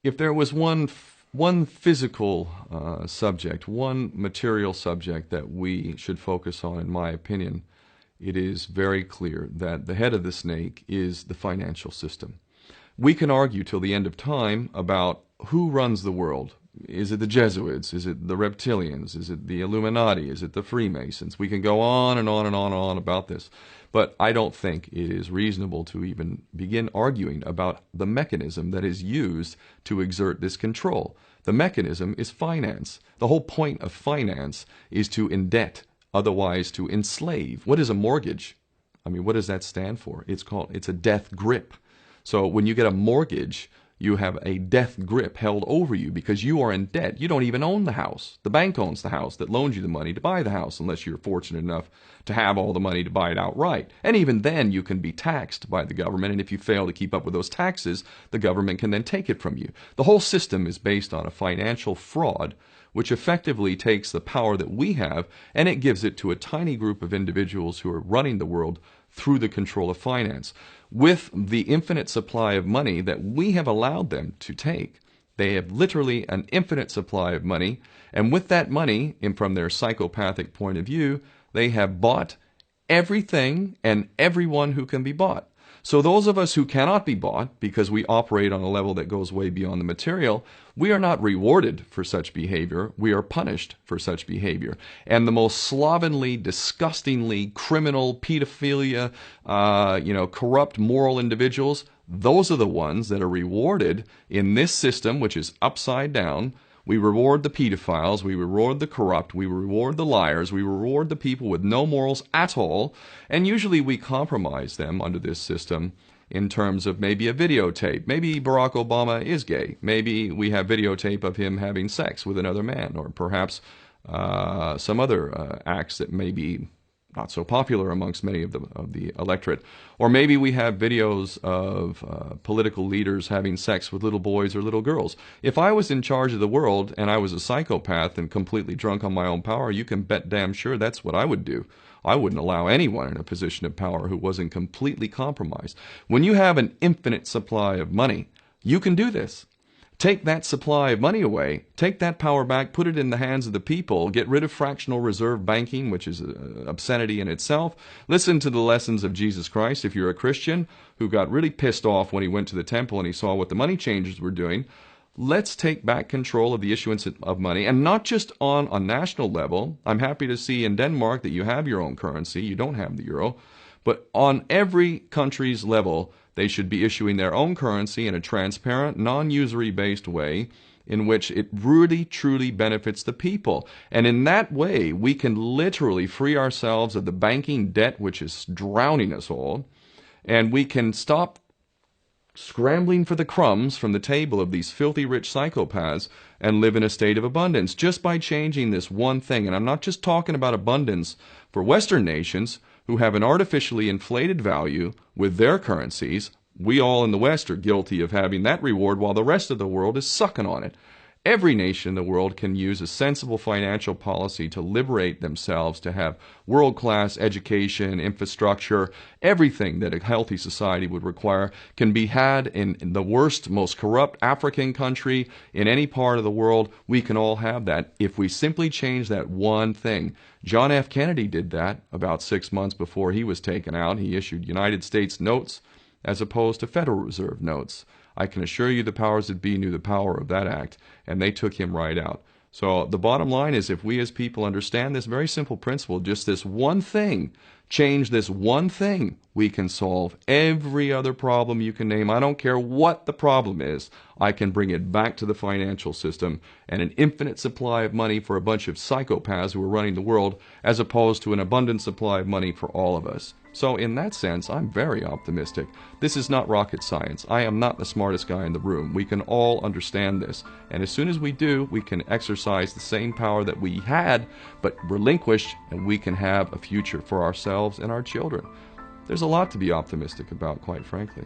If there was one physical subject, one material subject that we should focus on, in my opinion, it is very clear that the head of the snake is the financial system. We can argue till the end of time about who runs the world. Is it the Jesuits? Is it the reptilians? Is it the Illuminati? Is it the Freemasons? We can go on and on and on and on about this. But I don't think it is reasonable to even begin arguing about the mechanism that is used to exert this control. The mechanism is finance. The whole point of finance is to indebt, otherwise to enslave. What is a mortgage? I mean, what does that stand for? It's a death grip. So when you get a mortgage, you have a death grip held over you because you are in debt. You don't even own the house. The bank owns the house that loans you the money to buy the house, unless you're fortunate enough to have all the money to buy it outright. And even then, you can be taxed by the government, and if you fail to keep up with those taxes, the government can then take it from you. The whole system is based on a financial fraud, which effectively takes the power that we have and it gives it to a tiny group of individuals who are running the world through the control of finance. With the infinite supply of money that we have allowed them to take, they have literally an infinite supply of money, and with that money, and from their psychopathic point of view, they have bought everything and everyone who can be bought. So those of us who cannot be bought, because we operate on a level that goes way beyond the material, we are not rewarded for such behavior. We are punished for such behavior. And the most slovenly, disgustingly criminal, pedophilia, corrupt moral individuals, those are the ones that are rewarded in this system, which is upside down. We reward the pedophiles, we reward the corrupt, we reward the liars, we reward the people with no morals at all, and usually we compromise them under this system in terms of maybe a videotape. Maybe Barack Obama is gay. The we have videotape of him having sex with another man, or perhaps some other acts that may be not so popular amongst many of the electorate. Or maybe we have videos of political leaders having sex with little boys or little girls. If I was in charge of the world and I was a psychopath and completely drunk on my own power, you can bet damn sure that's what I would do. I wouldn't allow anyone in a position of power who wasn't completely compromised. When you have an infinite supply of money, you can do this. Take that supply of money away, take that power back, put it in the hands of the people, get rid of fractional reserve banking, which is obscenity in itself. Listen to the lessons of Jesus Christ. If you're a Christian who got really pissed off when he went to the temple and he saw what the money changers were doing, let's take back control of the issuance of money, and not just on a national level. I'm happy to see in Denmark that you have your own currency, you don't have the euro, but on every country's level, they should be issuing their own currency in a transparent, non-usury based way in which it really, truly benefits the people. And in that way, we can literally free ourselves of the banking debt which is drowning us all, and we can stop scrambling for the crumbs from the table of these filthy rich psychopaths and live in a state of abundance just by changing this one thing. And I'm not just talking about abundance for Western nations who have an artificially inflated value with their currencies. We all in the West are guilty of having that reward while the rest of the world is sucking on it. Every nation in the world can use a sensible financial policy to liberate themselves, to have world-class education, infrastructure. Everything that a healthy society would require can be had in the worst, most corrupt African country in any part of the world. We can all have that if we simply change that one thing. John F. Kennedy did that about 6 months before he was taken out. He issued United States notes as opposed to Federal Reserve notes. I can assure you the powers that be knew the power of that act, and they took him right out. So the bottom line is, if we as people understand this very simple principle, just this one thing, change this one thing, we can solve every other problem you can name. I don't care what the problem is. I can bring it back to the financial system and an infinite supply of money for a bunch of psychopaths who are running the world, as opposed to an abundant supply of money for all of us. So in that sense, I'm very optimistic. This is not rocket science. I am not the smartest guy in the room. We can all understand this. And as soon as we do, we can exercise the same power that we had, but relinquished, and we can have a future for ourselves and our children. There's a lot to be optimistic about, quite frankly.